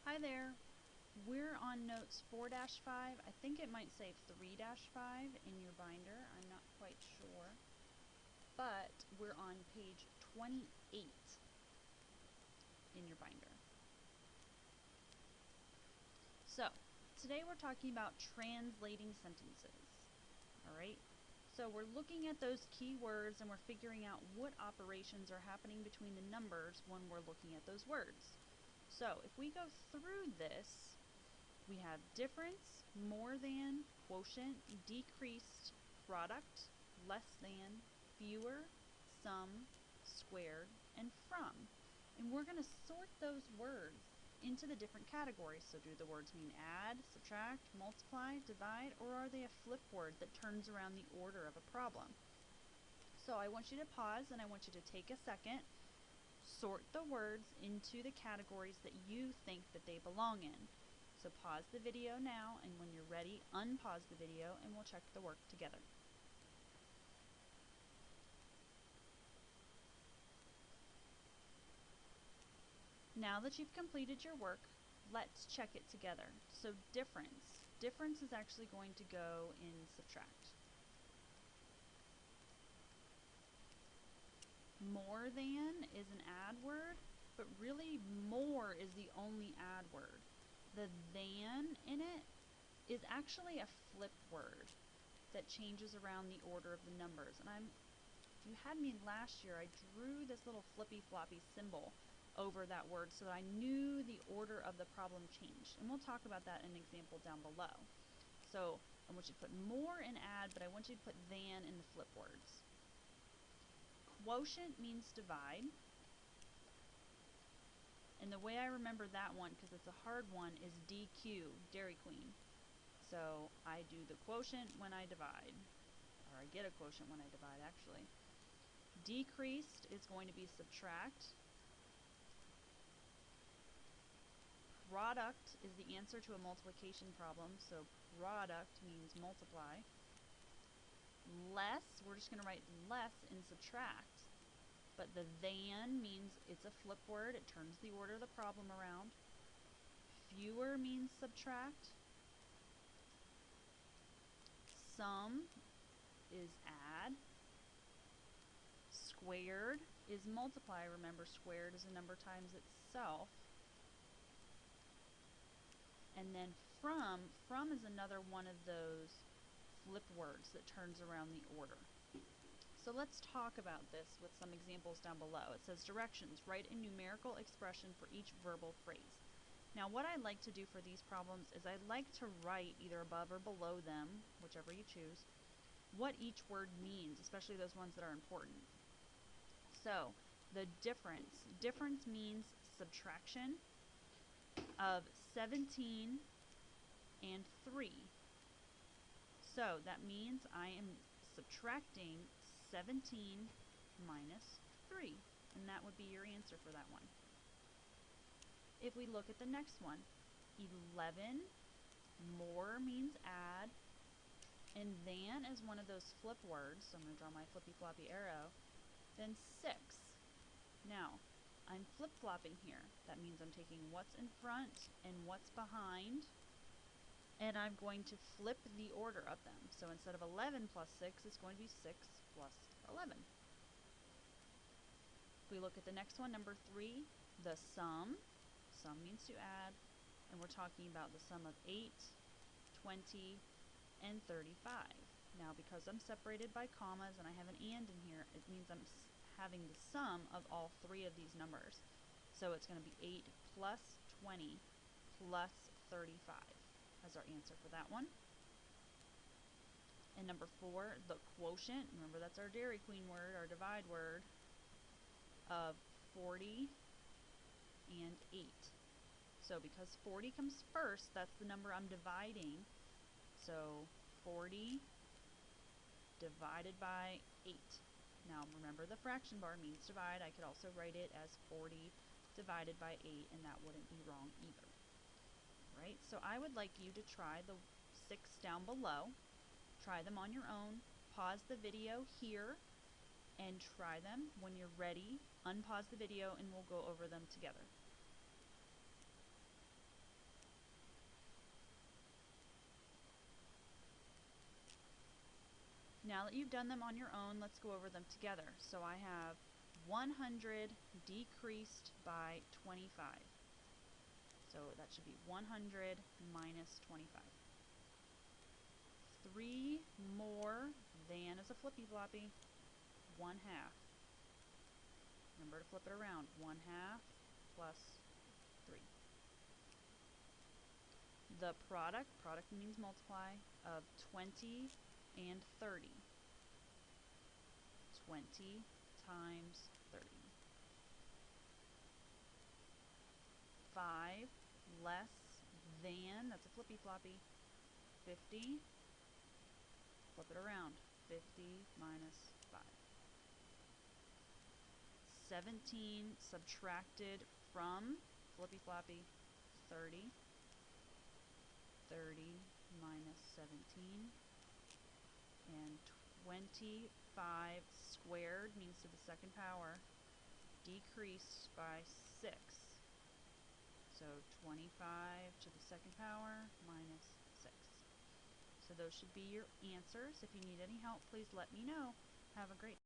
Hi there. We're on notes 4-5. I think it might say 3-5 in your binder. I'm not quite sure. But we're on page 28 in your binder. So, today we're talking about translating sentences. Alright? So we're looking at those key words and we're figuring out what operations are happening between the numbers when we're looking at those words. So if we go through this, we have difference, more than, quotient, decreased, product, less than, fewer, some, squared, and from. And we're going to sort those words into the different categories. So do the words mean add, subtract, multiply, divide, or are they a flip word that turns around the order of a problem? So I want you to pause and I want you to take a second, sort the words into the categories that you think that they belong in. So pause the video now, and when you're ready, unpause the video and we'll check the work together. Now that you've completed your work, let's check it together. So difference. Difference is actually going to go in subtract. More than is an add word, but really more is the only add word. The than in it is actually a flip word that changes around the order of the numbers. And if you had me last year, I drew this little flippy floppy symbol over that word so that I knew the order of the problem changed. And we'll talk about that in an example down below. So I want you to put more in add, but I want you to put than in the flip words. Quotient means divide. And the way I remember that one, because it's a hard one, is DQ, Dairy Queen. So I do the quotient when I divide. Or I get a quotient when I divide, actually. Decreased is going to be subtract. Product is the answer to a multiplication problem, so product means multiply. Less, we're just going to write less in subtract. But the than means it's a flip word. It turns the order of the problem around. Fewer means subtract. Some is add. Squared is multiply. Remember, squared is a number times itself. And then from is another one of those flip words that turns around the order. So let's talk about this with some examples down below. It says directions. Write a numerical expression for each verbal phrase. Now what I like to do for these problems is I like to write either above or below them, whichever you choose, what each word means, especially those ones that are important. So the difference. Difference means subtraction of 17 and 3. So that means I am subtracting 17 minus 3. And that would be your answer for that one. If we look at the next one, 11, more means add, and than is one of those flip words, so I'm going to draw my flippy floppy arrow, then 6. Now, I'm flip-flopping here. That means I'm taking what's in front and what's behind, and I'm going to flip the order of them. So instead of 11 plus 6, it's going to be 6 plus 11. If we look at the next one, number 3, the sum. Sum means to add, and we're talking about the sum of 8, 20, and 35. Now, because I'm separated by commas and I have an and in here, it means I'm having the sum of all 3 of these numbers. So it's going to be 8 plus 20 plus 35 as our answer for that one. And number 4, the quotient. Remember, that's our Dairy Queen word, our divide word, of 40 and 8. So because 40 comes first, that's the number I'm dividing. So 40 divided by 8. Now remember, the fraction bar means divide. I could also write it as 40 divided by 8, and that wouldn't be wrong either. Right? So I would like you to try the 6 down below. Try them on your own. Pause the video here and try them. When you're ready, unpause the video and we'll go over them together. Now that you've done them on your own, let's go over them together. So I have 100 decreased by 25. So that should be 100 minus 25. 3 more than is a flippy floppy. 1/2. Remember to flip it around. 1/2 plus 3. The product means multiply, of 20 and 30. 20 times 30. 5 less than, that's a flippy floppy, 50. Flip it around. 50 minus 5. 17 subtracted from flippy floppy, 30. 30 minus 17. And 25 squared means to the second power, decreased by 6. So 25 to the second power minus 6. So those should be your answers. If you need any help, please let me know. Have a great day.